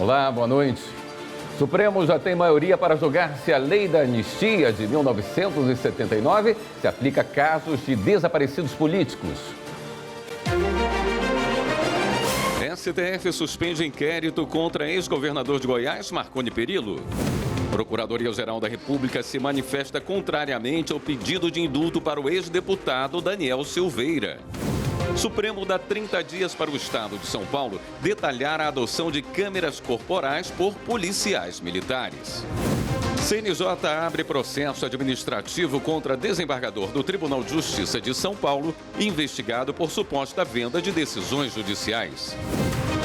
Olá, boa noite. O Supremo já tem maioria para julgar se a lei da anistia de 1979 se aplica a casos de desaparecidos políticos. STF suspende inquérito contra ex-governador de Goiás, Marconi Perillo. Procuradoria-Geral da República se manifesta contrariamente ao pedido de indulto para o ex-deputado Daniel Silveira. Supremo dá 30 dias para o Estado de São Paulo detalhar a adoção de câmeras corporais por policiais militares. CNJ abre processo administrativo contra desembargador do Tribunal de Justiça de São Paulo, investigado por suposta venda de decisões judiciais.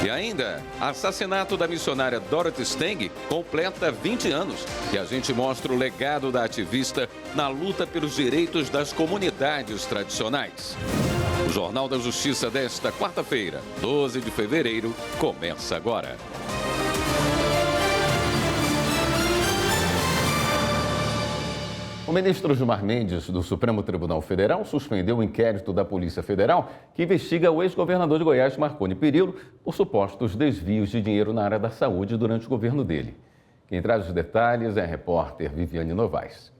E ainda, assassinato da missionária Dorothy Stang completa 20 anos e a gente mostra o legado da ativista na luta pelos direitos das comunidades tradicionais. O Jornal da Justiça desta quarta-feira, 12 de fevereiro, começa agora. O ministro Gilmar Mendes, do Supremo Tribunal Federal, suspendeu o inquérito da Polícia Federal que investiga o ex-governador de Goiás, Marconi Perillo, por supostos desvios de dinheiro na área da saúde durante o governo dele. Quem traz os detalhes é a repórter Viviane Novaes.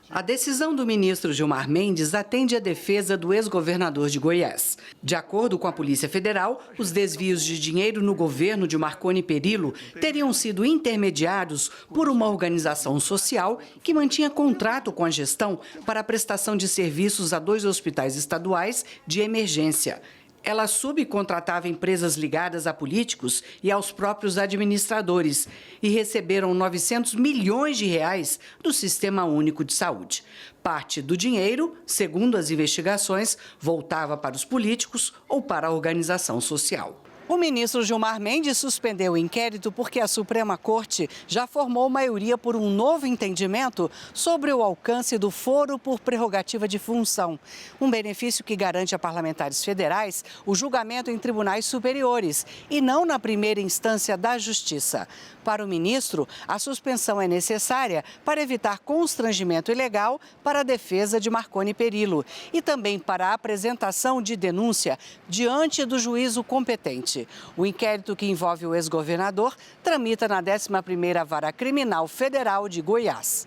A decisão do ministro Gilmar Mendes atende à defesa do ex-governador de Goiás. De acordo com a Polícia Federal, os desvios de dinheiro no governo de Marconi Perillo teriam sido intermediados por uma organização social que mantinha contrato com a gestão para a prestação de serviços a 2 hospitais estaduais de emergência. Ela subcontratava empresas ligadas a políticos e aos próprios administradores e receberam 900 milhões de reais do Sistema Único de Saúde. Parte do dinheiro, segundo as investigações, voltava para os políticos ou para a organização social. O ministro Gilmar Mendes suspendeu o inquérito porque a Suprema Corte já formou maioria por um novo entendimento sobre o alcance do foro por prerrogativa de função. Um benefício que garante a parlamentares federais o julgamento em tribunais superiores e não na primeira instância da Justiça. Para o ministro, a suspensão é necessária para evitar constrangimento ilegal para a defesa de Marconi Perillo e também para a apresentação de denúncia diante do juízo competente. O inquérito que envolve o ex-governador tramita na 11ª Vara Criminal Federal de Goiás.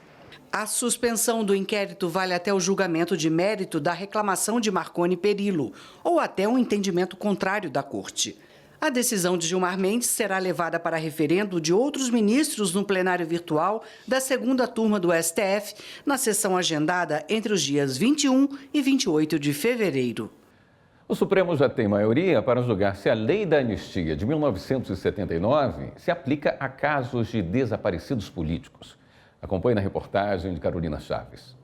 A suspensão do inquérito vale até o julgamento de mérito da reclamação de Marconi Perillo ou até um entendimento contrário da Corte. A decisão de Gilmar Mendes será levada para referendo de outros ministros no plenário virtual da 2ª turma do STF, na sessão agendada entre os dias 21 e 28 de fevereiro. O Supremo já tem maioria para julgar se a lei da anistia de 1979 se aplica a casos de desaparecidos políticos. Acompanhe na reportagem de Carolina Chaves.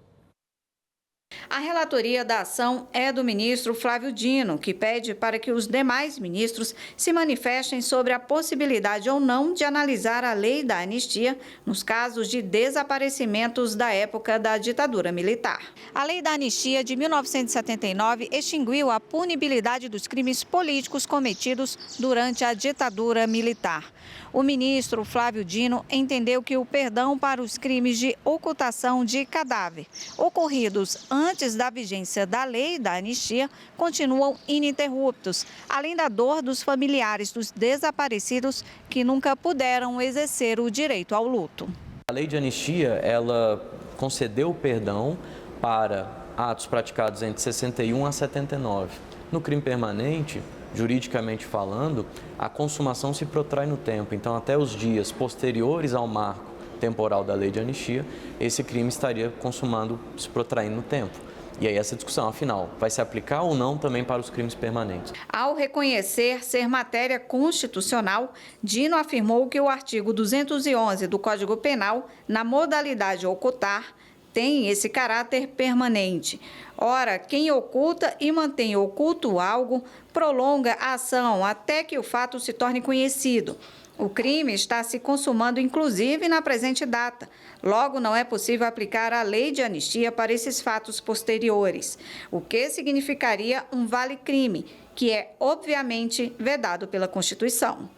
A relatoria da ação é do ministro Flávio Dino, que pede para que os demais ministros se manifestem sobre a possibilidade ou não de analisar a lei da anistia nos casos de desaparecimentos da época da ditadura militar. A lei da anistia de 1979 extinguiu a punibilidade dos crimes políticos cometidos durante a ditadura militar. O ministro Flávio Dino entendeu que o perdão para os crimes de ocultação de cadáver ocorridos antes da vigência da lei da anistia continuam ininterruptos, além da dor dos familiares dos desaparecidos que nunca puderam exercer o direito ao luto. A lei de anistia, ela concedeu perdão para atos praticados entre 61 a 79. No crime permanente, juridicamente falando, a consumação se protrai no tempo. Então, até os dias posteriores ao marco temporal da lei de anistia, esse crime estaria consumando, se protraindo no tempo. E aí essa discussão, afinal, vai se aplicar ou não também para os crimes permanentes? Ao reconhecer ser matéria constitucional, Dino afirmou que o artigo 211 do Código Penal, na modalidade ocultar, tem esse caráter permanente. Ora, quem oculta e mantém oculto algo, prolonga a ação até que o fato se torne conhecido. O crime está se consumando, inclusive, na presente data. Logo, não é possível aplicar a lei de anistia para esses fatos posteriores, o que significaria um vale-crime, que é, obviamente, vedado pela Constituição.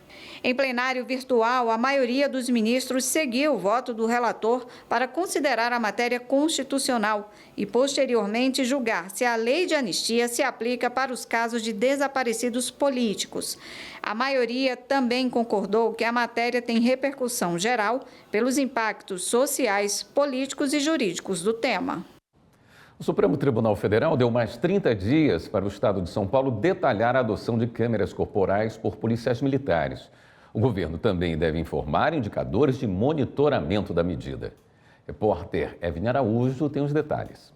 Em plenário virtual, a maioria dos ministros seguiu o voto do relator para considerar a matéria constitucional e, posteriormente, julgar se a lei de anistia se aplica para os casos de desaparecidos políticos. A maioria também concordou que a matéria tem repercussão geral pelos impactos sociais, políticos e jurídicos do tema. O Supremo Tribunal Federal deu mais 30 dias para o Estado de São Paulo detalhar a adoção de câmeras corporais por policiais militares. O governo também deve informar indicadores de monitoramento da medida. Repórter Evne Araújo tem os detalhes.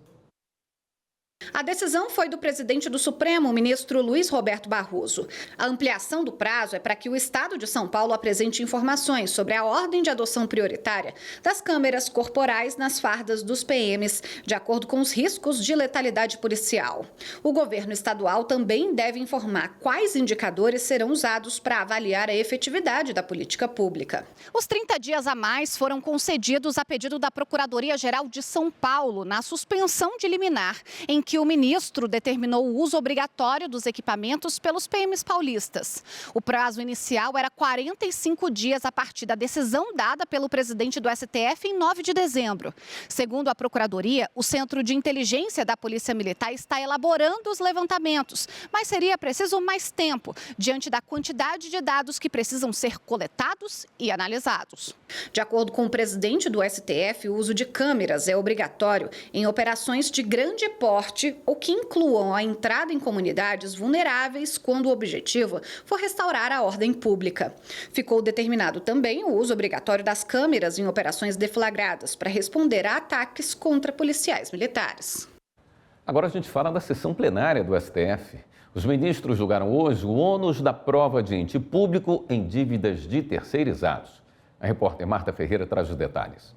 A decisão foi do presidente do Supremo, o ministro Luiz Roberto Barroso. A ampliação do prazo é para que o Estado de São Paulo apresente informações sobre a ordem de adoção prioritária das câmeras corporais nas fardas dos PMs, de acordo com os riscos de letalidade policial. O governo estadual também deve informar quais indicadores serão usados para avaliar a efetividade da política pública. Os 30 dias a mais foram concedidos a pedido da Procuradoria-Geral de São Paulo, na suspensão de liminar, em que o ministro determinou o uso obrigatório dos equipamentos pelos PMs paulistas. O prazo inicial era 45 dias a partir da decisão dada pelo presidente do STF em 9 de dezembro. Segundo a Procuradoria, o Centro de Inteligência da Polícia Militar está elaborando os levantamentos, mas seria preciso mais tempo, diante da quantidade de dados que precisam ser coletados e analisados. De acordo com o presidente do STF, o uso de câmeras é obrigatório em operações de grande porte ou que incluam a entrada em comunidades vulneráveis quando o objetivo for restaurar a ordem pública. Ficou determinado também o uso obrigatório das câmeras em operações deflagradas para responder a ataques contra policiais militares. Agora a gente fala da sessão plenária do STF. Os ministros julgaram hoje o ônus da prova de ente público em dívidas de terceirizados. A repórter Marta Ferreira traz os detalhes.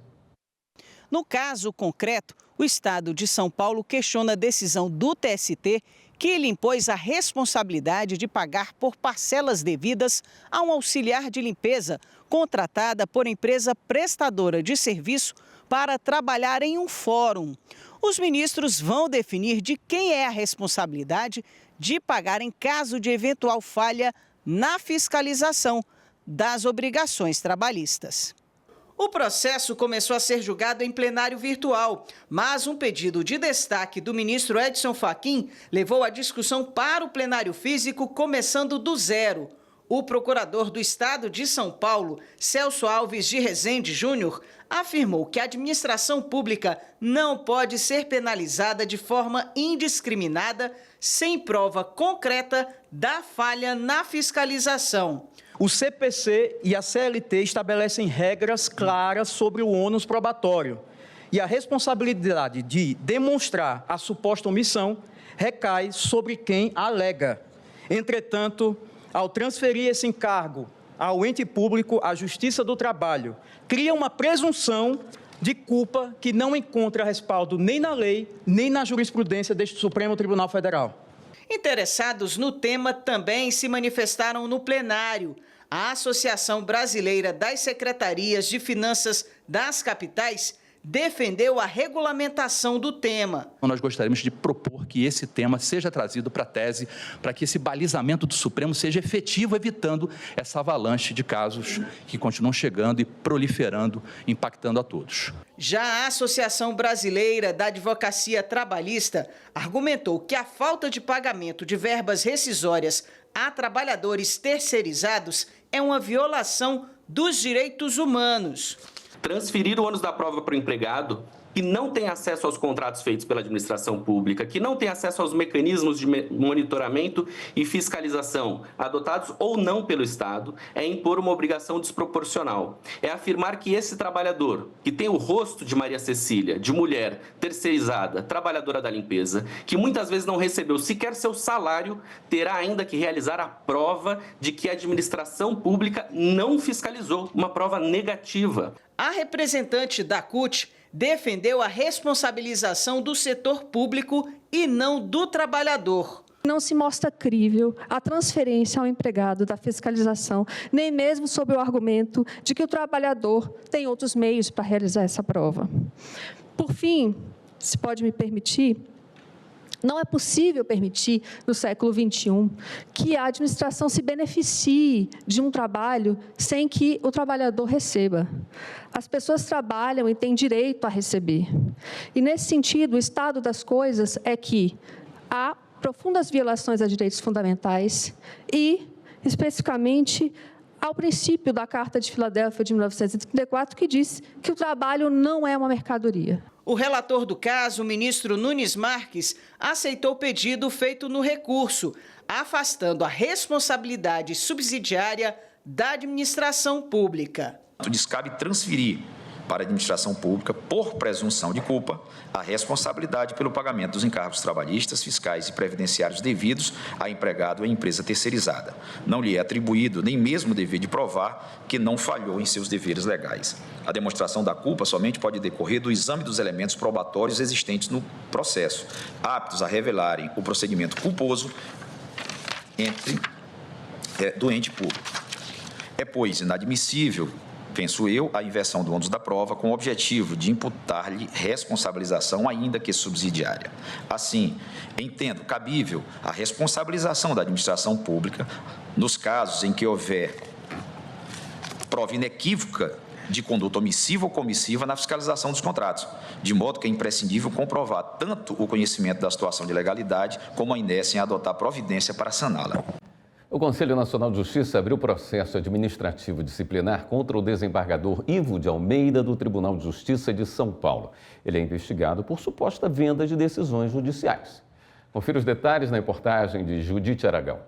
No caso concreto, o Estado de São Paulo questiona a decisão do TST que lhe impôs a responsabilidade de pagar por parcelas devidas a um auxiliar de limpeza contratada por empresa prestadora de serviço para trabalhar em um fórum. Os ministros vão definir de quem é a responsabilidade de pagar em caso de eventual falha na fiscalização das obrigações trabalhistas. O processo começou a ser julgado em plenário virtual, mas um pedido de destaque do ministro Edson Fachin levou a discussão para o plenário físico, começando do zero. O procurador do Estado de São Paulo, Celso Alves de Rezende Júnior, afirmou que a administração pública não pode ser penalizada de forma indiscriminada, sem prova concreta da falha na fiscalização. O CPC e a CLT estabelecem regras claras sobre o ônus probatório e a responsabilidade de demonstrar a suposta omissão recai sobre quem alega. Entretanto, ao transferir esse encargo ao ente público, a Justiça do Trabalho cria uma presunção de culpa que não encontra respaldo nem na lei, nem na jurisprudência deste Supremo Tribunal Federal. Interessados no tema também se manifestaram no plenário. A Associação Brasileira das Secretarias de Finanças das Capitais defendeu a regulamentação do tema. Nós gostaríamos de propor que esse tema seja trazido para a tese, para que esse balizamento do Supremo seja efetivo, evitando essa avalanche de casos que continuam chegando e proliferando, impactando a todos. Já a Associação Brasileira da Advocacia Trabalhista argumentou que a falta de pagamento de verbas rescisórias a trabalhadores terceirizados é uma violação dos direitos humanos. Transferir o ônus da prova para o empregado que não tem acesso aos contratos feitos pela administração pública, que não tem acesso aos mecanismos de monitoramento e fiscalização adotados ou não pelo Estado, é impor uma obrigação desproporcional. É afirmar que esse trabalhador, que tem o rosto de Maria Cecília, de mulher terceirizada, trabalhadora da limpeza, que muitas vezes não recebeu sequer seu salário, terá ainda que realizar a prova de que a administração pública não fiscalizou, uma prova negativa. A representante da CUT defendeu a responsabilização do setor público e não do trabalhador. Não se mostra crível a transferência ao empregado da fiscalização, nem mesmo sob o argumento de que o trabalhador tem outros meios para realizar essa prova. Por fim, se pode me permitir, Não é possível permitir, no século XXI, que a administração se beneficie de um trabalho sem que o trabalhador receba. As pessoas trabalham e têm direito a receber. E, nesse sentido, o estado das coisas é que há profundas violações a direitos fundamentais e, especificamente, ao princípio da Carta de Filadélfia de 1934, que diz que o trabalho não é uma mercadoria. O relator do caso, o ministro Nunes Marques, aceitou o pedido feito no recurso, afastando a responsabilidade subsidiária da administração pública. Descabe transferir para a administração pública, por presunção de culpa, a responsabilidade pelo pagamento dos encargos trabalhistas, fiscais e previdenciários devidos a empregado em empresa terceirizada. Não lhe é atribuído nem mesmo o dever de provar que não falhou em seus deveres legais. A demonstração da culpa somente pode decorrer do exame dos elementos probatórios existentes no processo, aptos a revelarem o procedimento culposo do ente público. É, pois, inadmissível, penso eu, a inversão do ônus da prova com o objetivo de imputar-lhe responsabilização, ainda que subsidiária. Assim, entendo cabível a responsabilização da administração pública nos casos em que houver prova inequívoca de conduta omissiva ou comissiva na fiscalização dos contratos, de modo que é imprescindível comprovar tanto o conhecimento da situação de legalidade como a inércia em adotar providência para saná-la. O Conselho Nacional de Justiça abriu processo administrativo disciplinar contra o desembargador Ivo de Almeida do Tribunal de Justiça de São Paulo. Ele é investigado por suposta venda de decisões judiciais. Confira os detalhes na reportagem de Judite Aragão.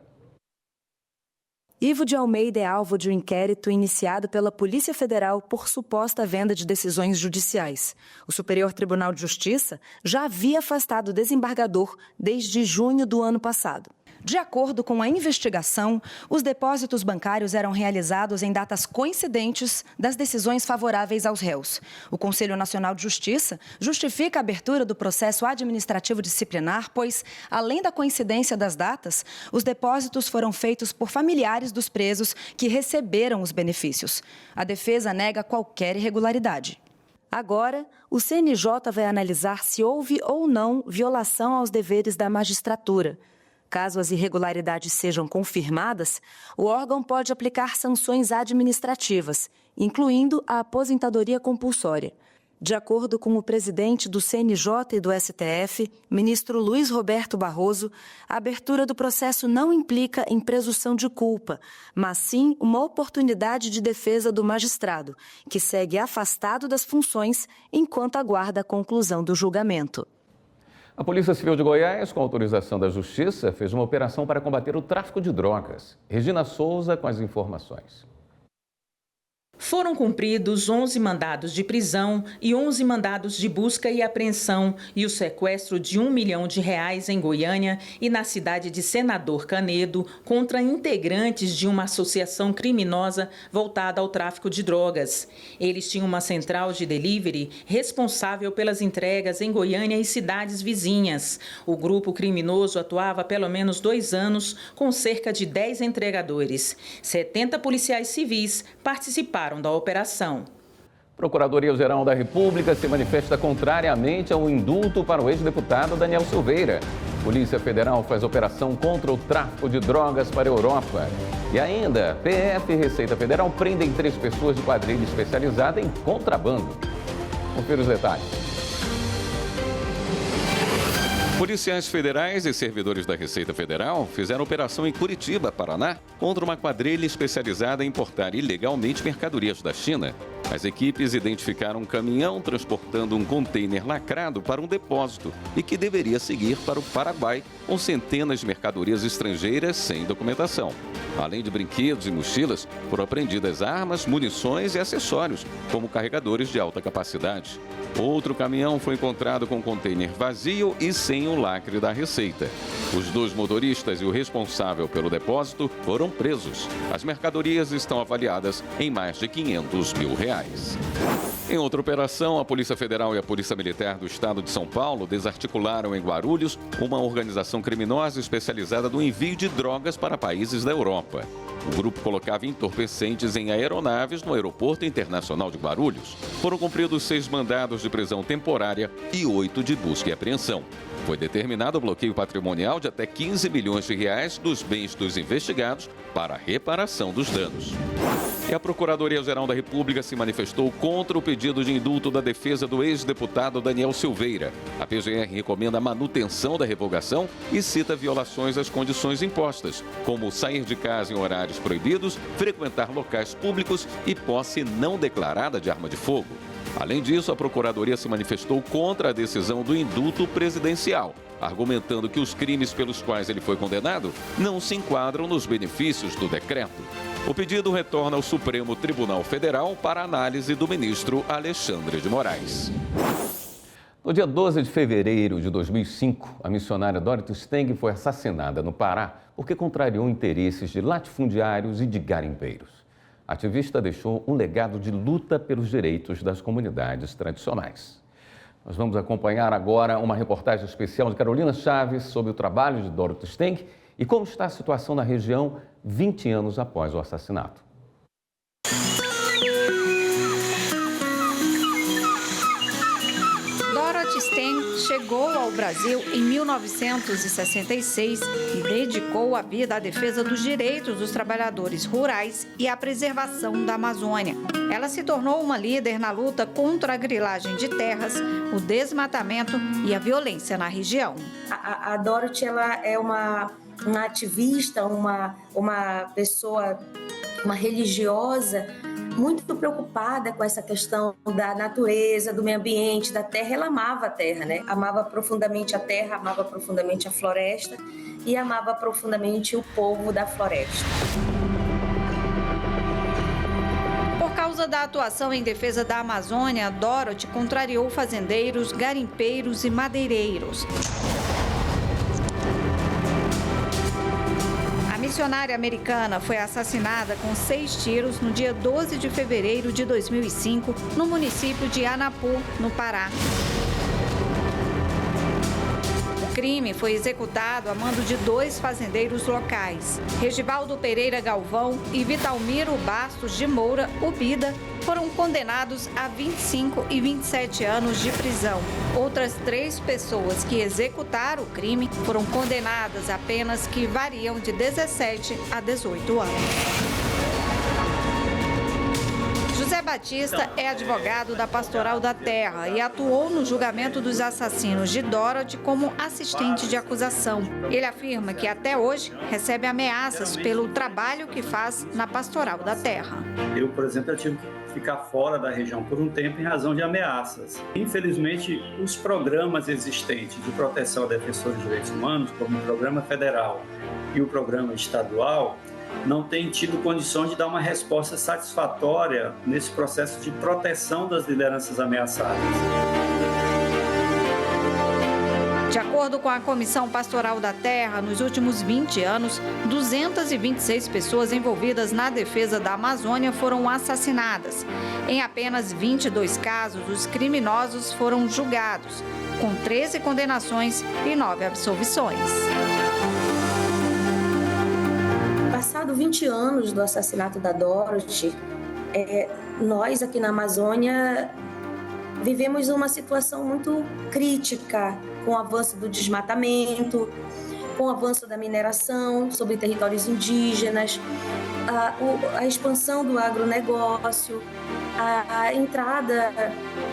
Ivo de Almeida é alvo de um inquérito iniciado pela Polícia Federal por suposta venda de decisões judiciais. O Superior Tribunal de Justiça já havia afastado o desembargador desde junho do ano passado. De acordo com a investigação, os depósitos bancários eram realizados em datas coincidentes das decisões favoráveis aos réus. O Conselho Nacional de Justiça justifica a abertura do processo administrativo disciplinar, pois, além da coincidência das datas, os depósitos foram feitos por familiares dos presos que receberam os benefícios. A defesa nega qualquer irregularidade. Agora, o CNJ vai analisar se houve ou não violação aos deveres da magistratura. Caso as irregularidades sejam confirmadas, o órgão pode aplicar sanções administrativas, incluindo a aposentadoria compulsória. De acordo com o presidente do CNJ e do STF, ministro Luiz Roberto Barroso, a abertura do processo não implica em presunção de culpa, mas sim uma oportunidade de defesa do magistrado, que segue afastado das funções enquanto aguarda a conclusão do julgamento. A Polícia Civil de Goiás, com autorização da Justiça, fez uma operação para combater o tráfico de drogas. Regina Souza com as informações. Foram cumpridos 11 mandados de prisão e 11 mandados de busca e apreensão e o sequestro de R$1 milhão em Goiânia e na cidade de Senador Canedo contra integrantes de uma associação criminosa voltada ao tráfico de drogas. Eles tinham uma central de delivery responsável pelas entregas em Goiânia e cidades vizinhas. O grupo criminoso atuava há pelo menos 2 anos com cerca de 10 entregadores. 70 policiais civis participaram da operação. Procuradoria-Geral da República se manifesta contrariamente ao indulto para o ex-deputado Daniel Silveira. Polícia Federal faz operação contra o tráfico de drogas para a Europa. E ainda, PF e Receita Federal prendem 3 pessoas de quadrilha especializada em contrabando. Confira os detalhes. Policiais federais e servidores da Receita Federal fizeram operação em Curitiba, Paraná, contra uma quadrilha especializada em importar ilegalmente mercadorias da China. As equipes identificaram um caminhão transportando um container lacrado para um depósito e que deveria seguir para o Paraguai com centenas de mercadorias estrangeiras sem documentação. Além de brinquedos e mochilas, foram apreendidas armas, munições e acessórios, como carregadores de alta capacidade. Outro caminhão foi encontrado com um container vazio e sem o lacre da Receita. Os 2 motoristas e o responsável pelo depósito foram presos. As mercadorias estão avaliadas em mais de R$500 mil. Em outra operação, a Polícia Federal e a Polícia Militar do Estado de São Paulo desarticularam em Guarulhos uma organização criminosa especializada no envio de drogas para países da Europa. O grupo colocava entorpecentes em aeronaves no Aeroporto Internacional de Guarulhos. Foram cumpridos 6 mandados de prisão temporária e 8 de busca e apreensão. Foi determinado o bloqueio patrimonial de até 15 milhões de reais dos bens dos investigados para a reparação dos danos. E a Procuradoria-Geral da República se manifestou contra o pedido de indulto da defesa do ex-deputado Daniel Silveira. A PGR recomenda a manutenção da revogação e cita violações às condições impostas, como sair de casa em horários proibidos, frequentar locais públicos e posse não declarada de arma de fogo. Além disso, a Procuradoria se manifestou contra a decisão do indulto presidencial, argumentando que os crimes pelos quais ele foi condenado não se enquadram nos benefícios do decreto. O pedido retorna ao Supremo Tribunal Federal para análise do ministro Alexandre de Moraes. No dia 12 de fevereiro de 2005, a missionária Dorothy Stang foi assassinada no Pará porque contrariou interesses de latifundiários e de garimpeiros. A ativista deixou um legado de luta pelos direitos das comunidades tradicionais. Nós vamos acompanhar agora uma reportagem especial de Carolina Chaves sobre o trabalho de Dorothy Stang e como está a situação na região 20 anos após o assassinato. Dorothy Stang chegou ao Brasil em 1966 e dedicou a vida à defesa dos direitos dos trabalhadores rurais e à preservação da Amazônia. Ela se tornou uma líder na luta contra a grilagem de terras, o desmatamento e a violência na região. A Dorothy ela é uma ativista, uma pessoa, uma religiosa, muito preocupada com essa questão da natureza, do meio ambiente, da terra. Ela amava a terra, né? Amava profundamente a terra, amava profundamente a floresta e amava profundamente o povo da floresta. Por causa da atuação em defesa da Amazônia, Dorothy contrariou fazendeiros, garimpeiros e madeireiros. A missionária americana foi assassinada com 6 tiros no dia 12 de fevereiro de 2005, no município de Anapu, no Pará. O crime foi executado a mando de 2 fazendeiros locais. Regivaldo Pereira Galvão e Vitalmiro Bastos de Moura Ubida foram condenados a 25 e 27 anos de prisão. Outras 3 pessoas que executaram o crime foram condenadas a penas que variam de 17 a 18 anos. José Batista é advogado da Pastoral da Terra e atuou no julgamento dos assassinos de Dorothy como assistente de acusação. Ele afirma que até hoje recebe ameaças pelo trabalho que faz na Pastoral da Terra. Eu, por exemplo, tive que ficar fora da região por um tempo em razão de ameaças. Infelizmente, os programas existentes de proteção a defensores de direitos humanos, como o Programa Federal e o Programa Estadual, não têm tido condições de dar uma resposta satisfatória nesse processo de proteção das lideranças ameaçadas. De acordo com a Comissão Pastoral da Terra, nos últimos 20 anos, 226 pessoas envolvidas na defesa da Amazônia foram assassinadas. Em apenas 22 casos, os criminosos foram julgados, com 13 condenações e 9 absolvições. Passado 20 anos do assassinato da Dorothy, nós aqui na Amazônia vivemos uma situação muito crítica com o avanço do desmatamento, com o avanço da mineração sobre territórios indígenas, a expansão do agronegócio, a entrada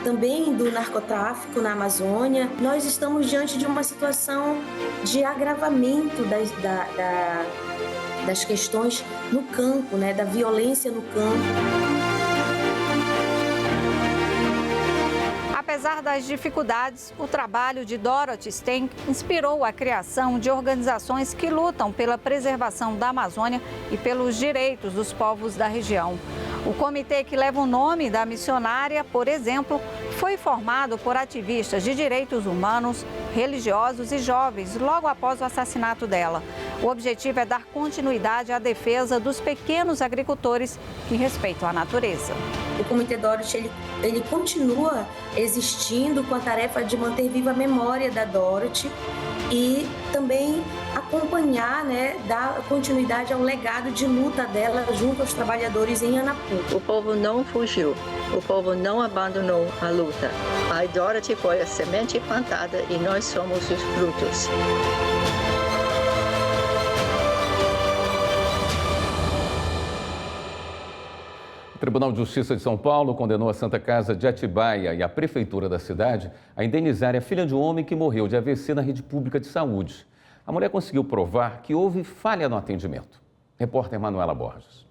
também do narcotráfico na Amazônia. Nós estamos diante de uma situação de agravamento das questões no campo, né, da violência no campo. Apesar das dificuldades, o trabalho de Dorothy Stang inspirou a criação de organizações que lutam pela preservação da Amazônia e pelos direitos dos povos da região. O comitê que leva o nome da missionária, por exemplo, foi formado por ativistas de direitos humanos, religiosos e jovens logo após o assassinato dela. O objetivo é dar continuidade à defesa dos pequenos agricultores que respeitam a natureza. O Comitê Dorothy ele continua existindo com a tarefa de manter viva a memória da Dorothy e também a acompanhar, né, dar continuidade ao legado de luta dela junto aos trabalhadores em Anapu. O povo não fugiu, o povo não abandonou a luta. A iDorothy foi a semente plantada e nós somos os frutos. O Tribunal de Justiça de São Paulo condenou a Santa Casa de Atibaia e a Prefeitura da cidade a indenizarem a filha de um homem que morreu de AVC na rede pública de saúde. A mulher conseguiu provar que houve falha no atendimento. Repórter Manuela Borges.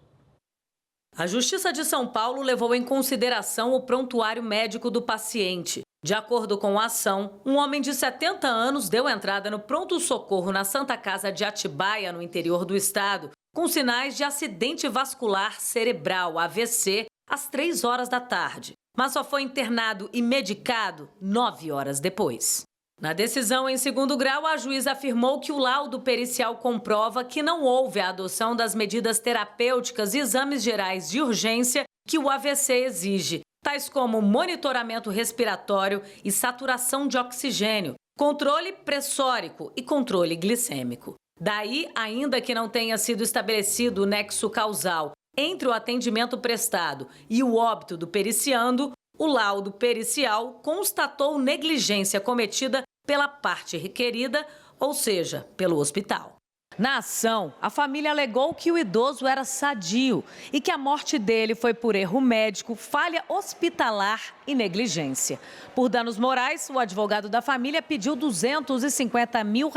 A Justiça de São Paulo levou em consideração o prontuário médico do paciente. De acordo com a ação, um homem de 70 anos deu entrada no pronto-socorro na Santa Casa de Atibaia, no interior do estado, com sinais de acidente vascular cerebral, AVC, às 3 horas da tarde, mas só foi internado e medicado 9 horas depois. Na decisão em segundo grau, a juíza afirmou que o laudo pericial comprova que não houve a adoção das medidas terapêuticas e exames gerais de urgência que o AVC exige, tais como monitoramento respiratório e saturação de oxigênio, controle pressórico e controle glicêmico. Daí, ainda que não tenha sido estabelecido o nexo causal entre o atendimento prestado e o óbito do periciando, o laudo pericial constatou negligência cometida pela parte requerida, ou seja, pelo hospital. Na ação, a família alegou que o idoso era sadio e que a morte dele foi por erro médico, falha hospitalar e negligência. Por danos morais, o advogado da família pediu R$250 mil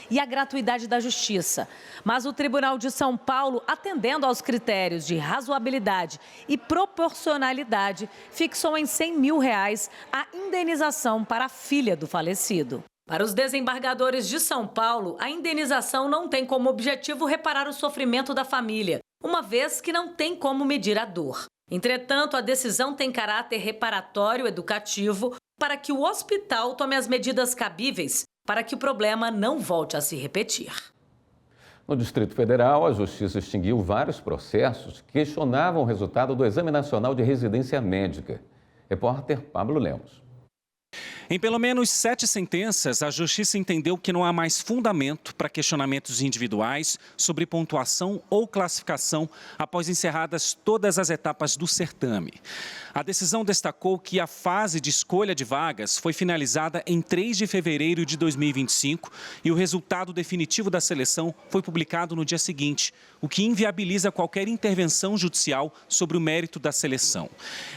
e a gratuidade da justiça. Mas o Tribunal de São Paulo, atendendo aos critérios de razoabilidade e proporcionalidade, fixou em R$100 mil a indenização para a filha do falecido. Para os desembargadores de São Paulo, a indenização não tem como objetivo reparar o sofrimento da família, uma vez que não tem como medir a dor. Entretanto, a decisão tem caráter reparatório educativo para que o hospital tome as medidas cabíveis para que o problema não volte a se repetir. No Distrito Federal, a Justiça extinguiu vários processos que questionavam o resultado do Exame Nacional de Residência Médica. Repórter Pablo Lemos. Em pelo menos 7 sentenças, a Justiça entendeu que não há mais fundamento para questionamentos individuais sobre pontuação ou classificação após encerradas todas as etapas do certame. A decisão destacou que a fase de escolha de vagas foi finalizada em 3 de fevereiro de 2025 e o resultado definitivo da seleção foi publicado no dia seguinte, o que inviabiliza qualquer intervenção judicial sobre o mérito da seleção.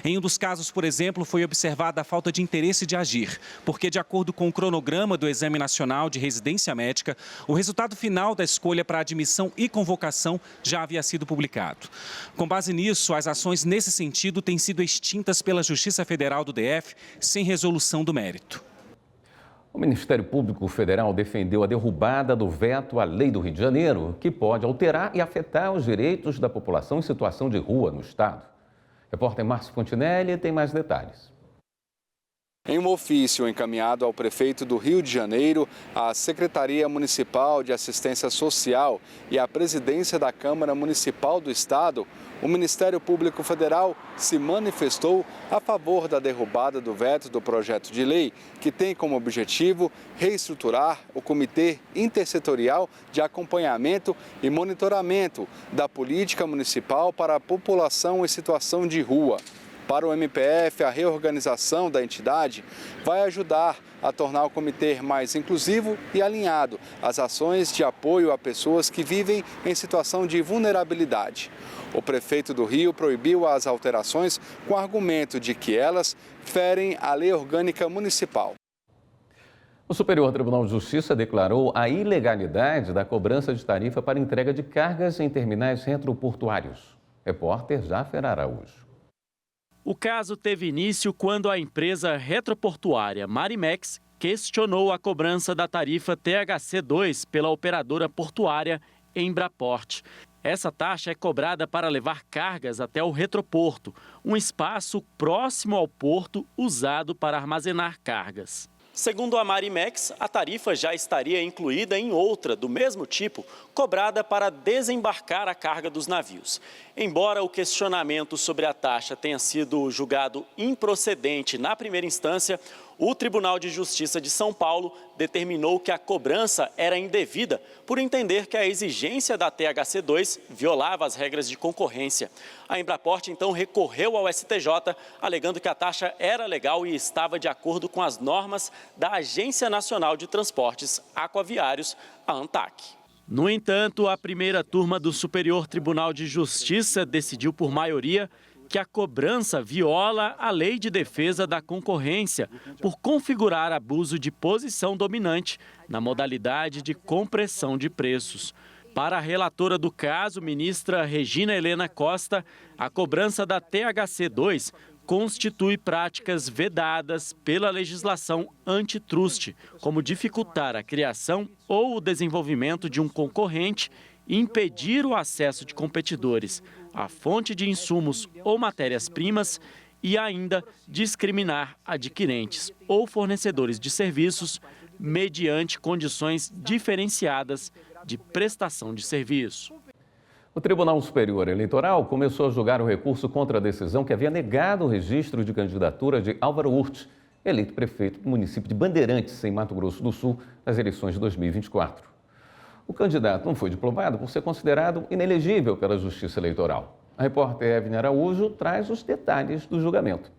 Em um dos casos, por exemplo, foi observada a falta de interesse de agir, porque, de acordo com o cronograma do Exame Nacional de Residência Médica, o resultado final da escolha para admissão e convocação já havia sido publicado. Com base nisso, as ações nesse sentido têm sido extintas pela Justiça Federal do DF, sem resolução do mérito. O Ministério Público Federal defendeu a derrubada do veto à Lei do Rio de Janeiro, que pode alterar e afetar os direitos da população em situação de rua no estado. Repórter Márcio Fontinelli tem mais detalhes. Em um ofício encaminhado ao prefeito do Rio de Janeiro, à Secretaria Municipal de Assistência Social e à presidência da Câmara Municipal do Estado, o Ministério Público Federal se manifestou a favor da derrubada do veto do projeto de lei, que tem como objetivo reestruturar o Comitê Intersetorial de Acompanhamento e Monitoramento da Política Municipal para a População em Situação de Rua. Para o MPF, a reorganização da entidade vai ajudar a tornar o comitê mais inclusivo e alinhado às ações de apoio a pessoas que vivem em situação de vulnerabilidade. O prefeito do Rio proibiu as alterações com o argumento de que elas ferem a lei orgânica municipal. O Superior Tribunal de Justiça declarou a ilegalidade da cobrança de tarifa para entrega de cargas em terminais retroportuários. Repórter Jáfer Araújo. O caso teve início quando a empresa retroportuária Marimex questionou a cobrança da tarifa THC2 pela operadora portuária Embraport. Essa taxa é cobrada para levar cargas até o retroporto, um espaço próximo ao porto usado para armazenar cargas. Segundo a Marimex, a tarifa já estaria incluída em outra do mesmo tipo, cobrada para desembarcar a carga dos navios. Embora o questionamento sobre a taxa tenha sido julgado improcedente na primeira instância, O Tribunal de Justiça de São Paulo determinou que a cobrança era indevida por entender que a exigência da THC2 violava as regras de concorrência. A Embraport, então, recorreu ao STJ, alegando que a taxa era legal e estava de acordo com as normas da Agência Nacional de Transportes Aquaviários, a ANTAQ. No entanto, a primeira turma do Superior Tribunal de Justiça decidiu por maioria que a cobrança viola a Lei de Defesa da Concorrência por configurar abuso de posição dominante na modalidade de compressão de preços. Para a relatora do caso, ministra Regina Helena Costa, a cobrança da THC2 constitui práticas vedadas pela legislação antitruste, como dificultar a criação ou o desenvolvimento de um concorrente e impedir o acesso de competidores à fonte de insumos ou matérias-primas e ainda discriminar adquirentes ou fornecedores de serviços mediante condições diferenciadas de prestação de serviço. O Tribunal Superior Eleitoral começou a julgar o recurso contra a decisão que havia negado o registro de candidatura de Álvaro Urti, eleito prefeito do município de Bandeirantes, em Mato Grosso do Sul, nas eleições de 2024. O candidato não foi diplomado por ser considerado inelegível pela Justiça Eleitoral. A repórter Evelyn Araújo traz os detalhes do julgamento.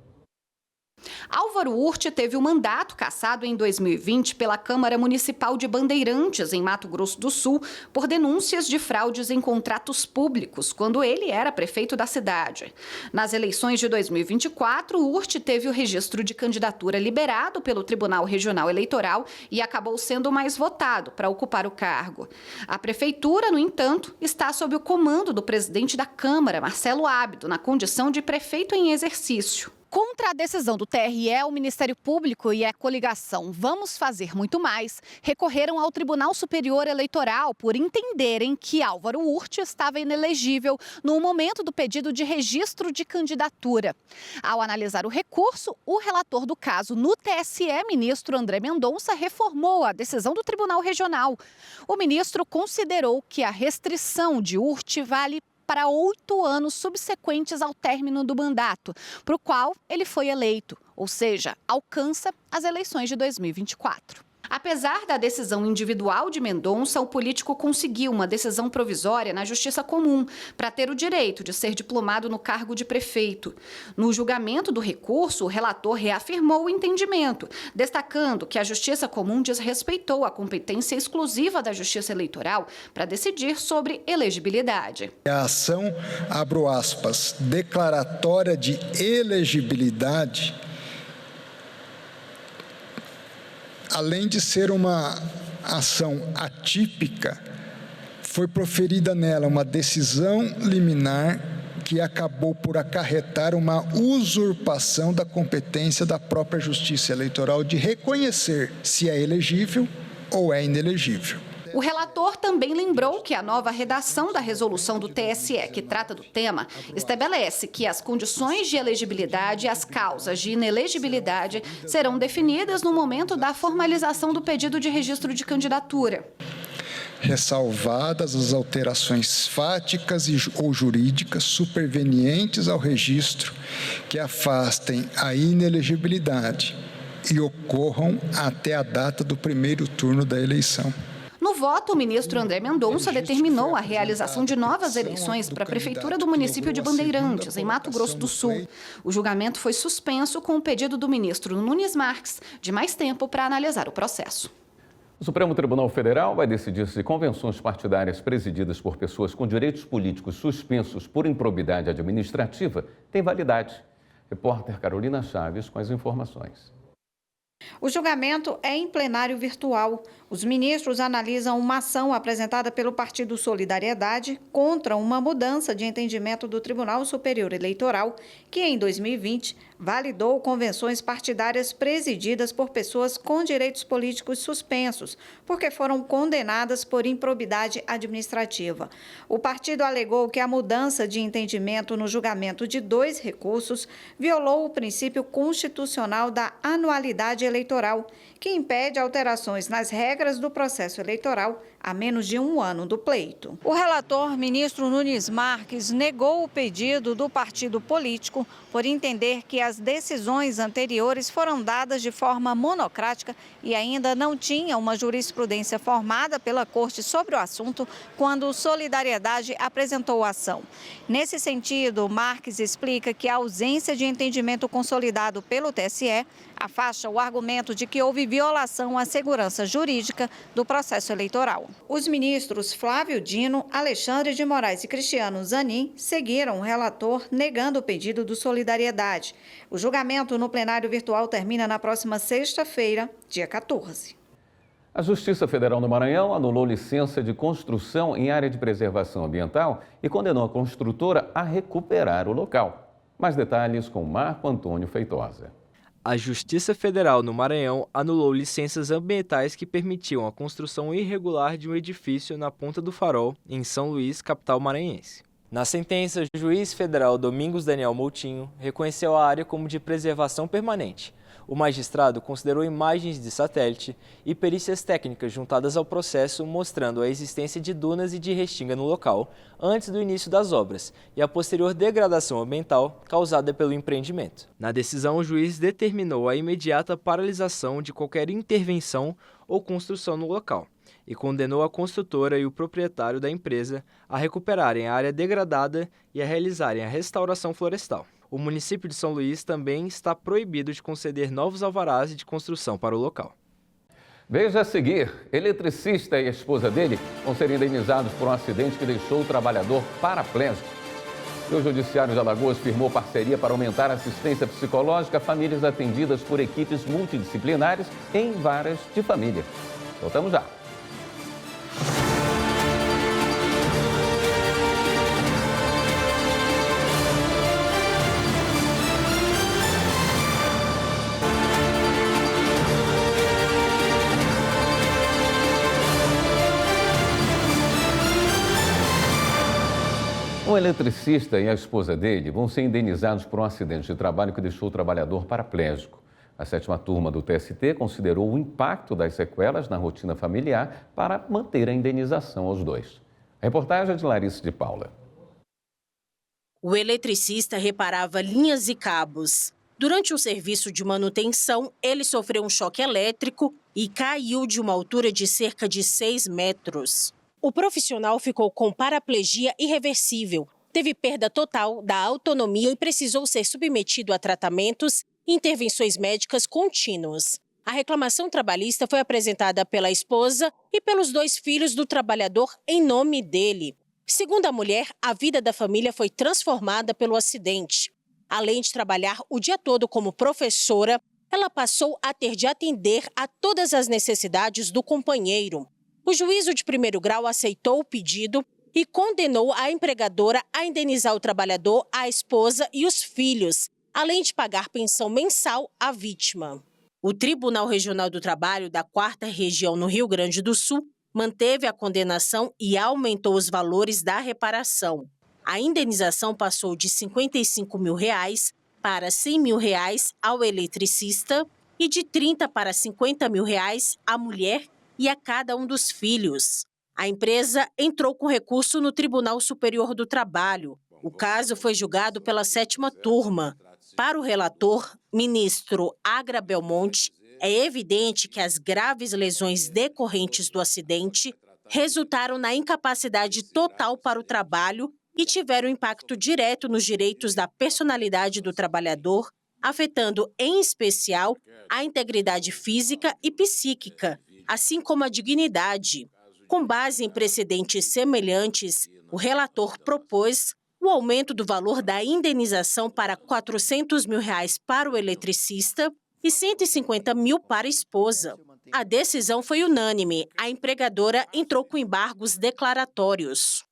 Álvaro Urti teve o mandato cassado em 2020 pela Câmara Municipal de Bandeirantes, em Mato Grosso do Sul, por denúncias de fraudes em contratos públicos, quando ele era prefeito da cidade. Nas eleições de 2024, Urti teve o registro de candidatura liberado pelo Tribunal Regional Eleitoral e acabou sendo o mais votado para ocupar o cargo. A prefeitura, no entanto, está sob o comando do presidente da Câmara, Marcelo Ábido, na condição de prefeito em exercício. Contra a decisão do TRE, o Ministério Público e a coligação Vamos Fazer Muito Mais recorreram ao Tribunal Superior Eleitoral por entenderem que Álvaro Urti estava inelegível no momento do pedido de registro de candidatura. Ao analisar o recurso, o relator do caso no TSE, ministro André Mendonça, reformou a decisão do Tribunal Regional. O ministro considerou que a restrição de Urti vale para 8 anos subsequentes ao término do mandato, para o qual ele foi eleito, ou seja, alcança as eleições de 2024. Apesar da decisão individual de Mendonça, o político conseguiu uma decisão provisória na Justiça Comum para ter o direito de ser diplomado no cargo de prefeito. No julgamento do recurso, o relator reafirmou o entendimento, destacando que a Justiça Comum desrespeitou a competência exclusiva da Justiça Eleitoral para decidir sobre elegibilidade. A ação, abro aspas, declaratória de elegibilidade, além de ser uma ação atípica, foi proferida nela uma decisão liminar que acabou por acarretar uma usurpação da competência da própria Justiça Eleitoral de reconhecer se é elegível ou é inelegível. O relator também lembrou que a nova redação da resolução do TSE, que trata do tema, estabelece que as condições de elegibilidade e as causas de inelegibilidade serão definidas no momento da formalização do pedido de registro de candidatura. Ressalvadas as alterações fáticas ou jurídicas supervenientes ao registro que afastem a inelegibilidade e ocorram até a data do primeiro turno da eleição. No voto, o ministro André Mendonça determinou a realização de novas eleições para a Prefeitura do município de Bandeirantes, em Mato Grosso do Sul. O julgamento foi suspenso com o pedido do ministro Nunes Marques de mais tempo para analisar o processo. O Supremo Tribunal Federal vai decidir se convenções partidárias presididas por pessoas com direitos políticos suspensos por improbidade administrativa têm validade. Repórter Carolina Chaves com as informações. O julgamento é em plenário virtual. Os ministros analisam uma ação apresentada pelo Partido Solidariedade contra uma mudança de entendimento do Tribunal Superior Eleitoral, que em 2020 validou convenções partidárias presididas por pessoas com direitos políticos suspensos, porque foram condenadas por improbidade administrativa. O partido alegou que a mudança de entendimento no julgamento de 2 recursos violou o princípio constitucional da anualidade eleitoral, que impede alterações nas regras do processo eleitoral a menos de um ano do pleito. O relator, ministro Nunes Marques, negou o pedido do partido político por entender que as decisões anteriores foram dadas de forma monocrática e ainda não tinha uma jurisprudência formada pela Corte sobre o assunto quando Solidariedade apresentou a ação. Nesse sentido, Marques explica que a ausência de entendimento consolidado pelo TSE afasta o argumento de que houve violação à segurança jurídica do processo eleitoral. Os ministros Flávio Dino, Alexandre de Moraes e Cristiano Zanin seguiram o relator negando o pedido do Solidariedade. O julgamento no plenário virtual termina na próxima sexta-feira, dia 14. A Justiça Federal do Maranhão anulou licença de construção em área de preservação ambiental e condenou a construtora a recuperar o local. Mais detalhes com Marco Antônio Feitosa. A Justiça Federal no Maranhão anulou licenças ambientais que permitiam a construção irregular de um edifício na Ponta do Farol, em São Luís, capital maranhense. Na sentença, o juiz federal Domingos Daniel Moutinho reconheceu a área como de preservação permanente. O magistrado considerou imagens de satélite e perícias técnicas juntadas ao processo mostrando a existência de dunas e de restinga no local antes do início das obras e a posterior degradação ambiental causada pelo empreendimento. Na decisão, o juiz determinou a imediata paralisação de qualquer intervenção ou construção no local e condenou a construtora e o proprietário da empresa a recuperarem a área degradada e a realizarem a restauração florestal. O município de São Luís também está proibido de conceder novos alvarás de construção para o local. Veja a seguir, eletricista e a esposa dele vão ser indenizados por um acidente que deixou o trabalhador paraplégico. E o Judiciário de Alagoas firmou parceria para aumentar a assistência psicológica a famílias atendidas por equipes multidisciplinares em varas de família. Voltamos já. Um eletricista e a esposa dele vão ser indenizados por um acidente de trabalho que deixou o trabalhador paraplégico. A 7ª turma do TST considerou o impacto das sequelas na rotina familiar para manter a indenização aos dois. A reportagem é de Larissa de Paula. O eletricista reparava linhas e cabos. Durante um serviço de manutenção, ele sofreu um choque elétrico e caiu de uma altura de cerca de 6 metros. O profissional ficou com paraplegia irreversível, teve perda total da autonomia e precisou ser submetido a tratamentos e intervenções médicas contínuas. A reclamação trabalhista foi apresentada pela esposa e pelos 2 filhos do trabalhador em nome dele. Segundo a mulher, a vida da família foi transformada pelo acidente. Além de trabalhar o dia todo como professora, ela passou a ter de atender a todas as necessidades do companheiro. O juízo de 1º grau aceitou o pedido e condenou a empregadora a indenizar o trabalhador, a esposa e os filhos, além de pagar pensão mensal à vítima. O Tribunal Regional do Trabalho da 4ª Região no Rio Grande do Sul manteve a condenação e aumentou os valores da reparação. A indenização passou de R$ 55 mil para R$ 100 mil ao eletricista e de R$ 30 para R$ 50 mil à mulher e a cada um dos filhos. A empresa entrou com recurso no Tribunal Superior do Trabalho. O caso foi julgado pela 7ª turma. Para o relator, ministro Agra Belmonte, é evidente que as graves lesões decorrentes do acidente resultaram na incapacidade total para o trabalho e tiveram impacto direto nos direitos da personalidade do trabalhador, afetando, em especial, a integridade física e psíquica, assim como a dignidade. Com base em precedentes semelhantes, o relator propôs o aumento do valor da indenização para R$ 400 mil para o eletricista e R$ 150 mil para a esposa. A decisão foi unânime. A empregadora entrou com embargos declaratórios.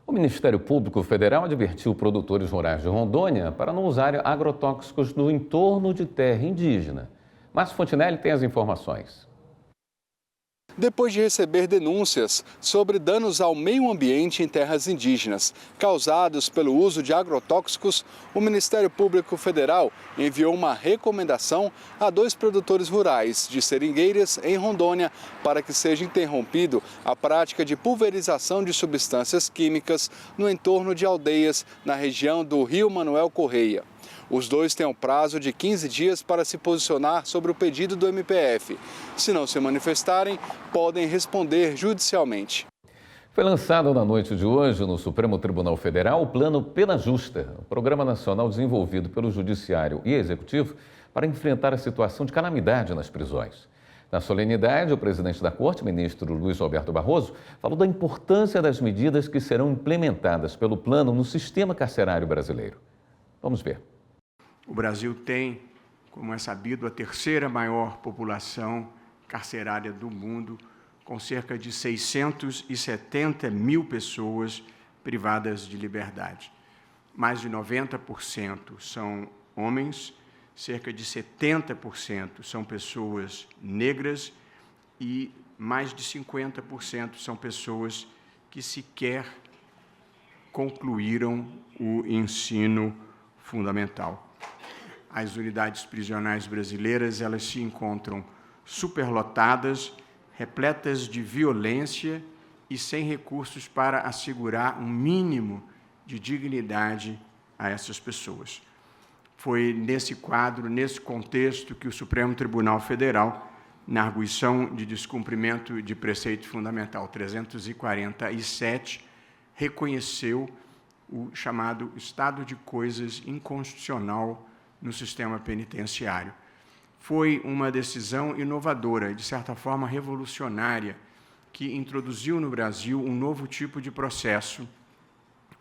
O Ministério Público Federal advertiu produtores rurais de Rondônia para não usarem agrotóxicos no entorno de terra indígena. Márcio Fontinelli tem as informações. depois de receber denúncias sobre danos ao meio ambiente em terras indígenas causados pelo uso de agrotóxicos. O Ministério Público Federal enviou uma recomendação a 2 produtores rurais de seringueiras em Rondônia para que seja interrompido a prática de pulverização de substâncias químicas no entorno de aldeias na região do Rio Manuel Correia. Os 2 têm um prazo de 15 dias para se posicionar sobre o pedido do MPF. Se não se manifestarem, podem responder judicialmente. Foi lançado na noite de hoje no Supremo Tribunal Federal o Plano Pena Justa, um programa nacional desenvolvido pelo Judiciário e Executivo para enfrentar a situação de calamidade nas prisões. Na solenidade, o presidente da Corte, ministro Luiz Roberto Barroso, falou da importância das medidas que serão implementadas pelo plano no sistema carcerário brasileiro. Vamos ver. O Brasil tem, como é sabido, a 3ª maior população carcerária do mundo, com cerca de 670 mil pessoas privadas de liberdade. Mais de 90% são homens, cerca de 70% são pessoas negras e mais de 50% são pessoas que sequer concluíram o ensino fundamental. As unidades prisionais brasileiras, elas se encontram superlotadas, repletas de violência e sem recursos para assegurar um mínimo de dignidade a essas pessoas. Foi nesse quadro, nesse contexto, que o Supremo Tribunal Federal, na arguição de descumprimento de preceito fundamental 347, reconheceu o chamado estado de coisas inconstitucional no sistema penitenciário. Foi uma decisão inovadora, de certa forma revolucionária, que introduziu no Brasil um novo tipo de processo,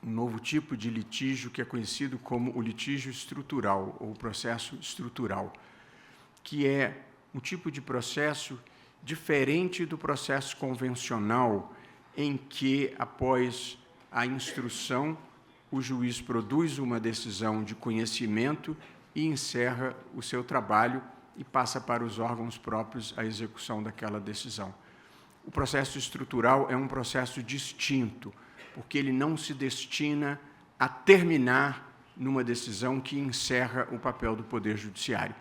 um novo tipo de litígio que é conhecido como o litígio estrutural, ou processo estrutural, que é um tipo de processo diferente do processo convencional, em que, após a instrução, o juiz produz uma decisão de conhecimento e encerra o seu trabalho e passa para os órgãos próprios a execução daquela decisão. O processo estrutural é um processo distinto, porque ele não se destina a terminar numa decisão que encerra o papel do Poder Judiciário.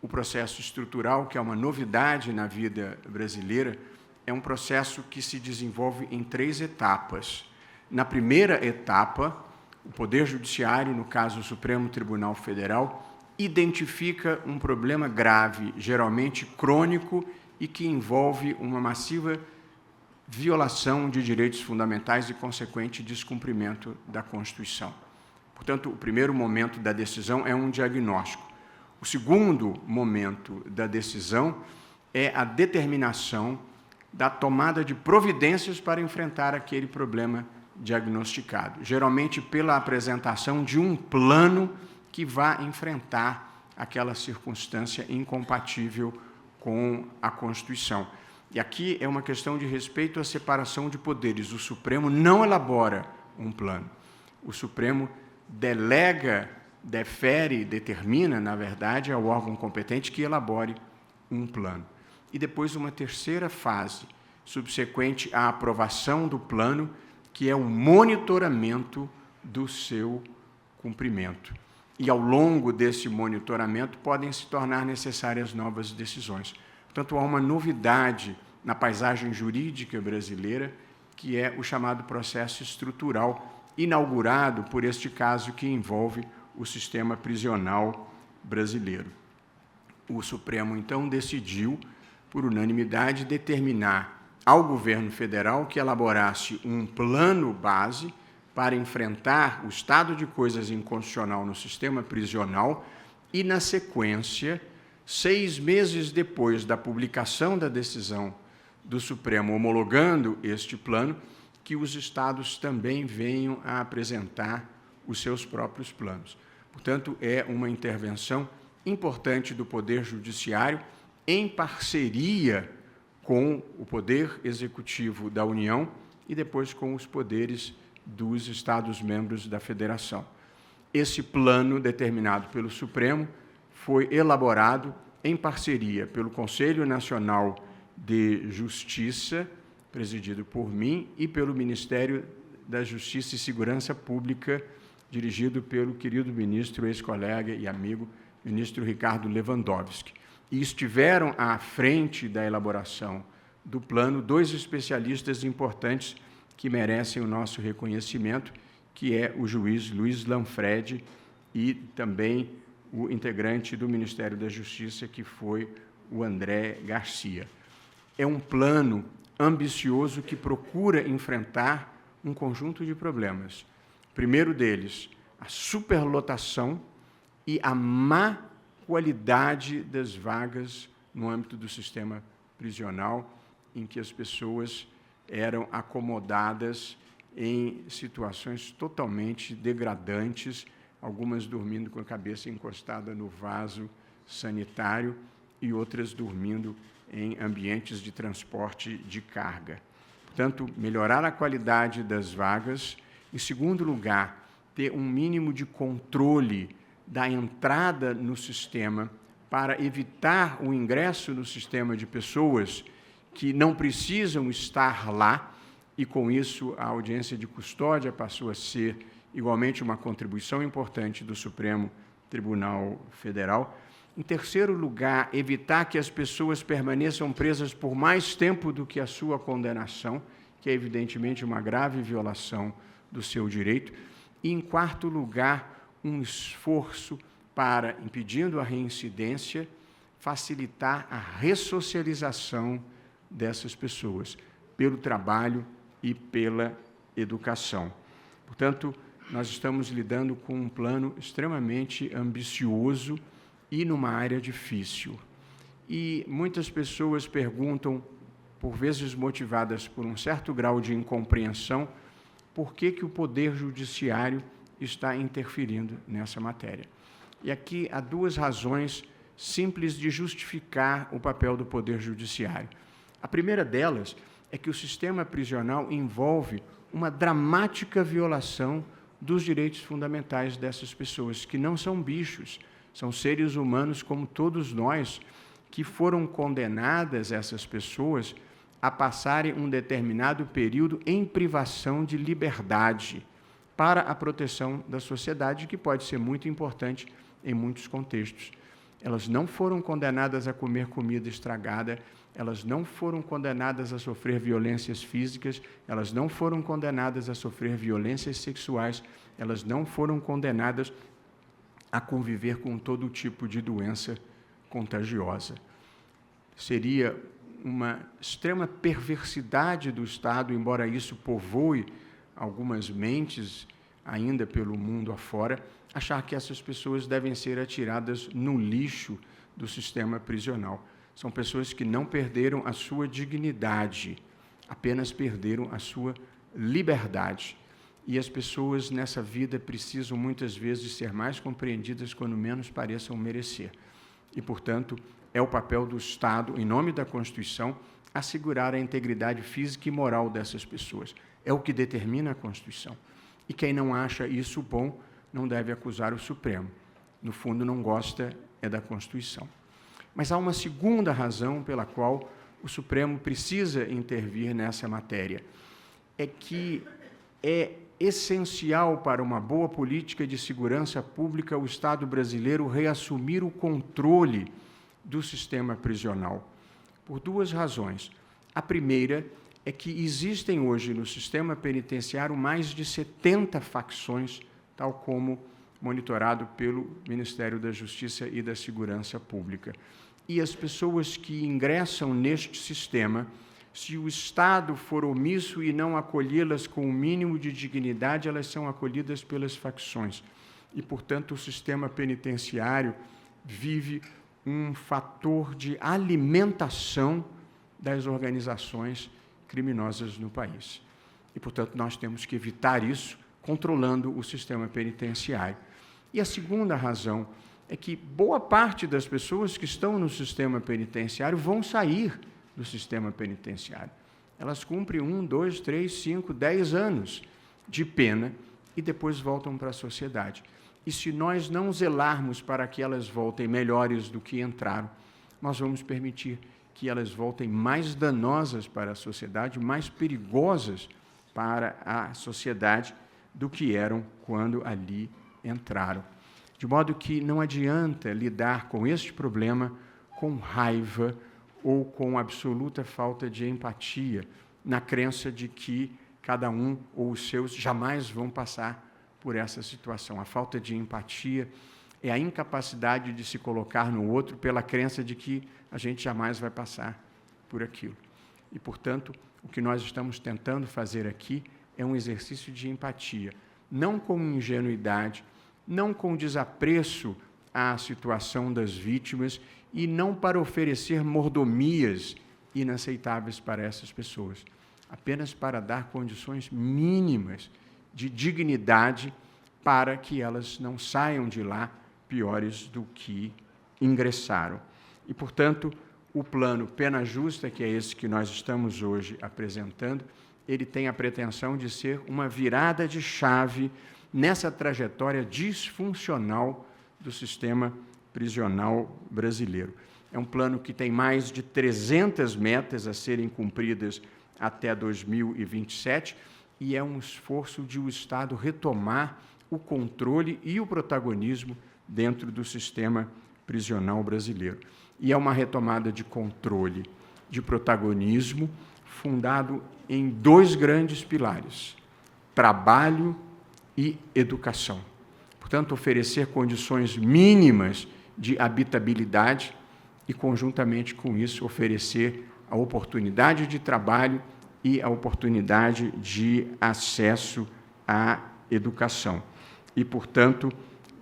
O processo estrutural, que é uma novidade na vida brasileira, é um processo que se desenvolve em 3 etapas. Na primeira etapa, o Poder Judiciário, no caso o Supremo Tribunal Federal, identifica um problema grave, geralmente crônico, e que envolve uma massiva violação de direitos fundamentais e consequente descumprimento da Constituição. Portanto, o primeiro momento da decisão é um diagnóstico. O segundo momento da decisão é a determinação da tomada de providências para enfrentar aquele problema diagnosticado, geralmente pela apresentação de um plano que vá enfrentar aquela circunstância incompatível com a Constituição. E aqui é uma questão de respeito à separação de poderes. O Supremo não elabora um plano. O Supremo delega, defere, determina, na verdade, ao órgão competente que elabore um plano. E depois uma terceira fase, subsequente à aprovação do plano, que é o monitoramento do seu cumprimento. E, ao longo desse monitoramento, podem se tornar necessárias novas decisões. Portanto, há uma novidade na paisagem jurídica brasileira, que é o chamado processo estrutural, inaugurado por este caso que envolve o sistema prisional brasileiro. O Supremo, então, decidiu, por unanimidade, determinar ao governo federal que elaborasse um plano base para enfrentar o estado de coisas inconstitucional no sistema prisional e, na sequência, 6 meses depois da publicação da decisão do Supremo homologando este plano, que os estados também venham a apresentar os seus próprios planos. Portanto, é uma intervenção importante do Poder Judiciário em parceria com o Poder Executivo da União e depois com os poderes dos Estados-membros da Federação. Esse plano, determinado pelo Supremo, foi elaborado em parceria pelo Conselho Nacional de Justiça, presidido por mim, e pelo Ministério da Justiça e Segurança Pública, dirigido pelo querido ministro, ex-colega e amigo, ministro Ricardo Lewandowski. E estiveram à frente da elaboração do plano 2 especialistas importantes que merecem o nosso reconhecimento, que é o juiz Luiz Lanfredi e também o integrante do Ministério da Justiça, que foi o André Garcia. É um plano ambicioso que procura enfrentar um conjunto de problemas. O primeiro deles, a superlotação e a má qualidade das vagas no âmbito do sistema prisional, em que as pessoas eram acomodadas em situações totalmente degradantes, algumas dormindo com a cabeça encostada no vaso sanitário e outras dormindo em ambientes de transporte de carga. Portanto, melhorar a qualidade das vagas. Em segundo lugar, ter um mínimo de controle da entrada no sistema para evitar o ingresso no sistema de pessoas que não precisam estar lá, e com isso a audiência de custódia passou a ser igualmente uma contribuição importante do Supremo Tribunal Federal. Em terceiro lugar, evitar que as pessoas permaneçam presas por mais tempo do que a sua condenação, que é evidentemente uma grave violação do seu direito. E, em quarto lugar, um esforço para, impedindo a reincidência, facilitar a ressocialização dessas pessoas, pelo trabalho e pela educação. Portanto, nós estamos lidando com um plano extremamente ambicioso e numa área difícil. E muitas pessoas perguntam, por vezes motivadas por um certo grau de incompreensão, por que o Poder Judiciário está interferindo nessa matéria. E aqui há duas razões simples de justificar o papel do Poder Judiciário. A primeira delas é que o sistema prisional envolve uma dramática violação dos direitos fundamentais dessas pessoas, que não são bichos, são seres humanos como todos nós, que foram condenadas, essas pessoas, a passarem um determinado período em privação de liberdade para a proteção da sociedade, que pode ser muito importante em muitos contextos. Elas não foram condenadas a comer comida estragada, elas não foram condenadas a sofrer violências físicas, elas não foram condenadas a sofrer violências sexuais, elas não foram condenadas a conviver com todo tipo de doença contagiosa. Seria uma extrema perversidade do Estado, embora isso povoe algumas mentes ainda pelo mundo afora, achar que essas pessoas devem ser atiradas no lixo do sistema prisional. São pessoas que não perderam a sua dignidade, apenas perderam a sua liberdade. E as pessoas nessa vida precisam muitas vezes ser mais compreendidas quando menos pareçam merecer. E, portanto, é o papel do Estado, em nome da Constituição, assegurar a integridade física e moral dessas pessoas. É o que determina a Constituição. E quem não acha isso bom não deve acusar o Supremo. No fundo, não gosta é da Constituição. Mas há uma segunda razão pela qual o Supremo precisa intervir nessa matéria. É que é essencial para uma boa política de segurança pública o Estado brasileiro reassumir o controle do sistema prisional, por duas razões. A primeira é que existem hoje no sistema penitenciário mais de 70 facções, tal como monitorado pelo Ministério da Justiça e da Segurança Pública. E as pessoas que ingressam neste sistema, se o Estado for omisso e não acolhê-las com o mínimo de dignidade, elas são acolhidas pelas facções. E, portanto, o sistema penitenciário vive um fator de alimentação das organizações criminosas no país. E, portanto, nós temos que evitar isso, controlando o sistema penitenciário. E a segunda razão é que boa parte das pessoas que estão no sistema penitenciário vão sair do sistema penitenciário. Elas cumprem 1, 2, 3, 5, 10 anos de pena e depois voltam para a sociedade. E se nós não zelarmos para que elas voltem melhores do que entraram, nós vamos permitir que elas voltem mais danosas para a sociedade, mais perigosas para a sociedade do que eram quando ali entraram. De modo que não adianta lidar com este problema com raiva ou com absoluta falta de empatia, na crença de que cada um ou os seus jamais vão passar por essa situação. A falta de empatia é a incapacidade de se colocar no outro pela crença de que a gente jamais vai passar por aquilo. E, portanto, o que nós estamos tentando fazer aqui é um exercício de empatia, não com ingenuidade, não com desapreço à situação das vítimas e não para oferecer mordomias inaceitáveis para essas pessoas, apenas para dar condições mínimas de dignidade para que elas não saiam de lá piores do que ingressaram. E, portanto, o plano Pena Justa, que é esse que nós estamos hoje apresentando, ele tem a pretensão de ser uma virada de chave nessa trajetória disfuncional do sistema prisional brasileiro. É um plano que tem mais de 300 metas a serem cumpridas até 2027 e é um esforço de o Estado retomar o controle e o protagonismo dentro do sistema prisional brasileiro. E é uma retomada de controle, de protagonismo, fundado em dois grandes pilares: trabalho e educação. Portanto, oferecer condições mínimas de habitabilidade e, conjuntamente com isso, oferecer a oportunidade de trabalho e a oportunidade de acesso à educação. E, portanto,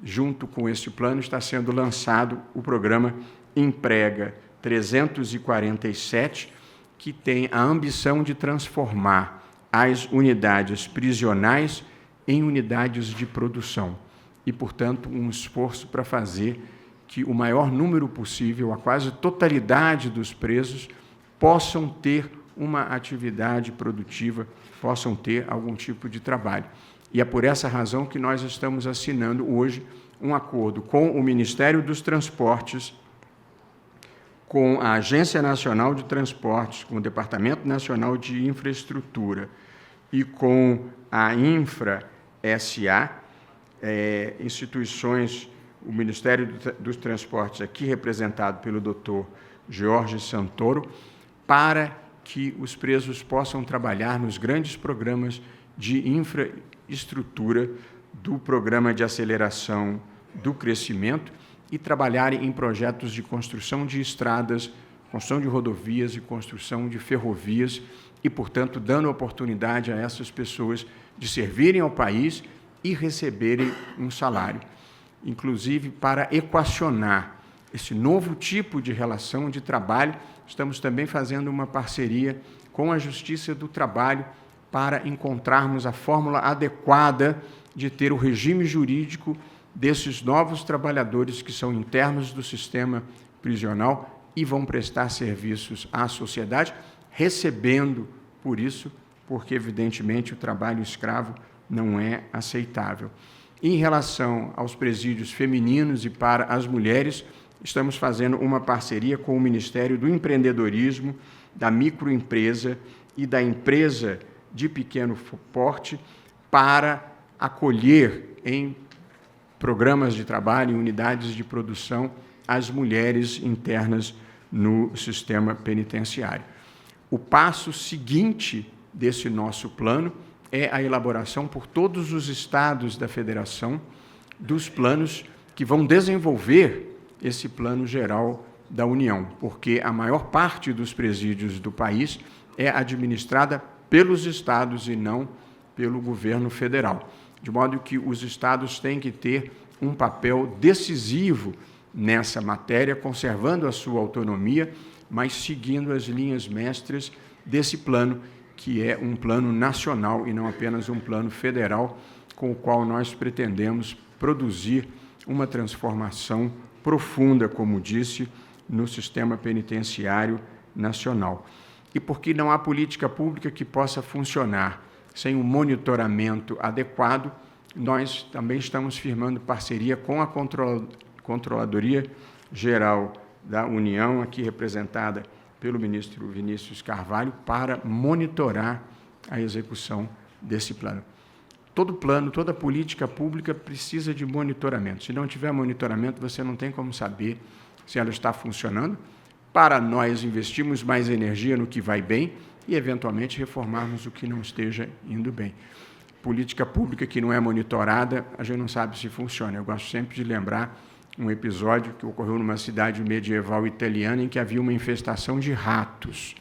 junto com esse plano, está sendo lançado o programa Emprega 347, que tem a ambição de transformar as unidades prisionais em unidades de produção e, portanto, um esforço para fazer que o maior número possível, a quase totalidade dos presos, possam ter uma atividade produtiva, possam ter algum tipo de trabalho. E é por essa razão que nós estamos assinando hoje um acordo com o Ministério dos Transportes, com a Agência Nacional de Transportes, com o Departamento Nacional de Infraestrutura e com a Infra SA, instituições, o Ministério dos Transportes, aqui representado pelo doutor Jorge Santoro, para que os presos possam trabalhar nos grandes programas de infraestrutura do Programa de Aceleração do Crescimento e trabalharem em projetos de construção de estradas, construção de rodovias e construção de ferrovias e, portanto, dando oportunidade a essas pessoas de servirem ao país e receberem um salário. Inclusive, para equacionar esse novo tipo de relação de trabalho, estamos também fazendo uma parceria com a Justiça do Trabalho para encontrarmos a fórmula adequada de ter o regime jurídico desses novos trabalhadores que são internos do sistema prisional e vão prestar serviços à sociedade, recebendo por isso, porque, evidentemente, o trabalho escravo não é aceitável. Em relação aos presídios femininos e para as mulheres, estamos fazendo uma parceria com o Ministério do Empreendedorismo, da Microempresa e da Empresa de Pequeno Porte para acolher em programas de trabalho, em unidades de produção, as mulheres internas no sistema penitenciário. O passo seguinte desse nosso plano é a elaboração por todos os estados da federação dos planos que vão desenvolver esse plano geral da União, porque a maior parte dos presídios do país é administrada pelos estados e não pelo governo federal, de modo que os estados têm que ter um papel decisivo nessa matéria, conservando a sua autonomia, mas seguindo as linhas mestras desse plano, que é um plano nacional e não apenas um plano federal, com o qual nós pretendemos produzir uma transformação profunda, como disse, no sistema penitenciário nacional. E porque não há política pública que possa funcionar sem um monitoramento adequado, nós também estamos firmando parceria com a Controladoria Geral da União, aqui representada pelo ministro Vinícius Carvalho para monitorar a execução desse plano. Todo plano, toda política pública precisa de monitoramento. Se não tiver monitoramento, você não tem como saber se ela está funcionando, para nós investirmos mais energia no que vai bem e, eventualmente, reformarmos o que não esteja indo bem. Política pública que não é monitorada, a gente não sabe se funciona. Eu gosto sempre de lembrar um episódio que ocorreu numa cidade medieval italiana em que havia uma infestação de ratos.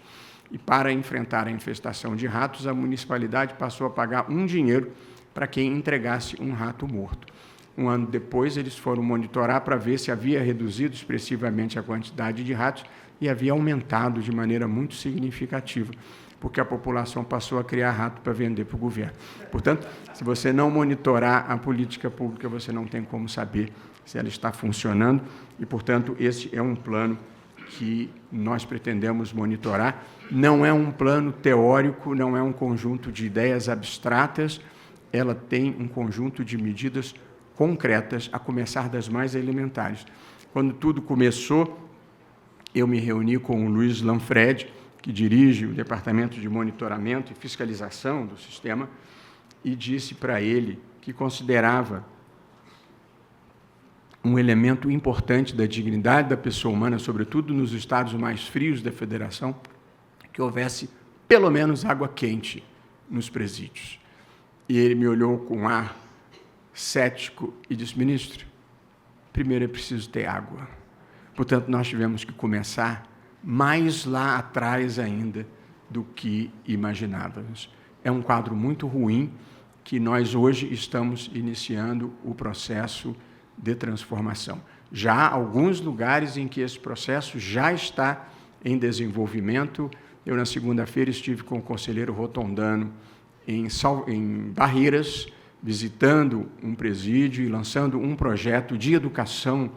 E, para enfrentar a infestação de ratos, a municipalidade passou a pagar um dinheiro para quem entregasse um rato morto. Um ano depois, eles foram monitorar para ver se havia reduzido expressivamente a quantidade de ratos e havia aumentado de maneira muito significativa, porque a população passou a criar rato para vender para o governo. Portanto, se você não monitorar a política pública, você não tem como saber se ela está funcionando e, portanto, esse é um plano que nós pretendemos monitorar. Não é um plano teórico, não é um conjunto de ideias abstratas, ela tem um conjunto de medidas concretas, a começar das mais elementares. Quando tudo começou, eu me reuni com o Luiz Lanfred, que dirige o Departamento de Monitoramento e Fiscalização do sistema, e disse para ele que considerava um elemento importante da dignidade da pessoa humana, sobretudo nos estados mais frios da federação, que houvesse pelo menos água quente nos presídios. E ele me olhou com um ar cético e disse: ministro, primeiro é preciso ter água. Portanto, nós tivemos que começar mais lá atrás ainda do que imaginávamos. É um quadro muito ruim que nós hoje estamos iniciando o processo de transformação. Já há alguns lugares em que esse processo já está em desenvolvimento. Eu, na segunda-feira, estive com o conselheiro Rotondano em Barreiras, visitando um presídio e lançando um projeto de educação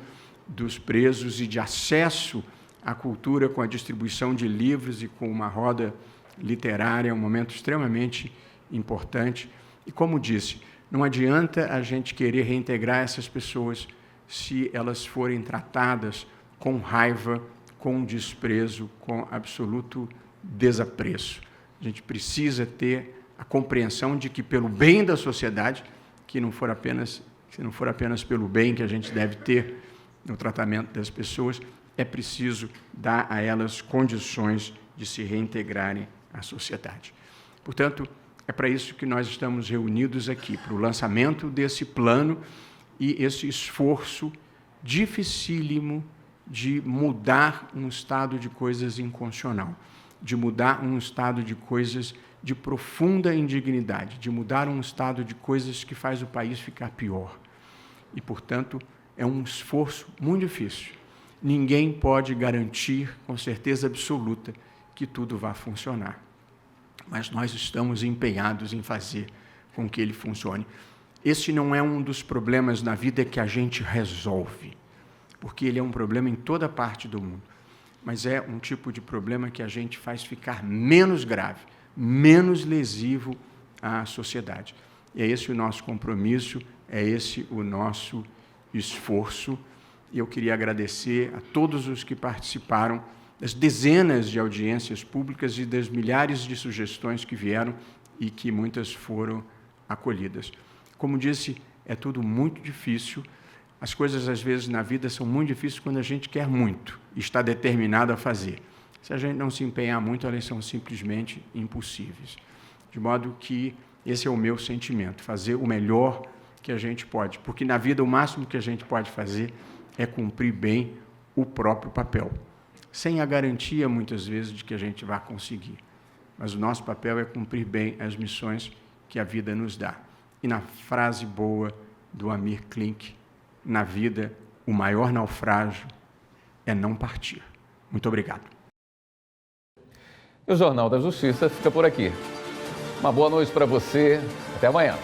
dos presos e de acesso à cultura com a distribuição de livros e com uma roda literária, um momento extremamente importante. E, como disse, não adianta a gente querer reintegrar essas pessoas se elas forem tratadas com raiva, com desprezo, com absoluto desapreço. A gente precisa ter a compreensão de que, pelo bem da sociedade, se não for apenas pelo bem que a gente deve ter no tratamento das pessoas, é preciso dar a elas condições de se reintegrarem à sociedade. Portanto, é para isso que nós estamos reunidos aqui, para o lançamento desse plano e esse esforço dificílimo de mudar um estado de coisas inconstitucional, de mudar um estado de coisas de profunda indignidade, de mudar um estado de coisas que faz o país ficar pior. E, portanto, é um esforço muito difícil. Ninguém pode garantir com certeza absoluta que tudo vá funcionar. Mas nós estamos empenhados em fazer com que ele funcione. Esse não é um dos problemas na vida que a gente resolve, porque ele é um problema em toda parte do mundo, mas é um tipo de problema que a gente faz ficar menos grave, menos lesivo à sociedade. E é esse o nosso compromisso, é esse o nosso esforço. E eu queria agradecer a todos os que participaram das dezenas de audiências públicas e das milhares de sugestões que vieram e que muitas foram acolhidas. Como disse, é tudo muito difícil. As coisas, às vezes, na vida são muito difíceis quando a gente quer muito e está determinado a fazer. Se a gente não se empenhar muito, elas são simplesmente impossíveis. De modo que esse é o meu sentimento, fazer o melhor que a gente pode, porque na vida o máximo que a gente pode fazer é cumprir bem o próprio papel, sem a garantia, muitas vezes, de que a gente vai conseguir. Mas o nosso papel é cumprir bem as missões que a vida nos dá. E na frase boa do Amir Klink, na vida, o maior naufrágio é não partir. Muito obrigado. E o Jornal da Justiça fica por aqui. Uma boa noite para você. Até amanhã.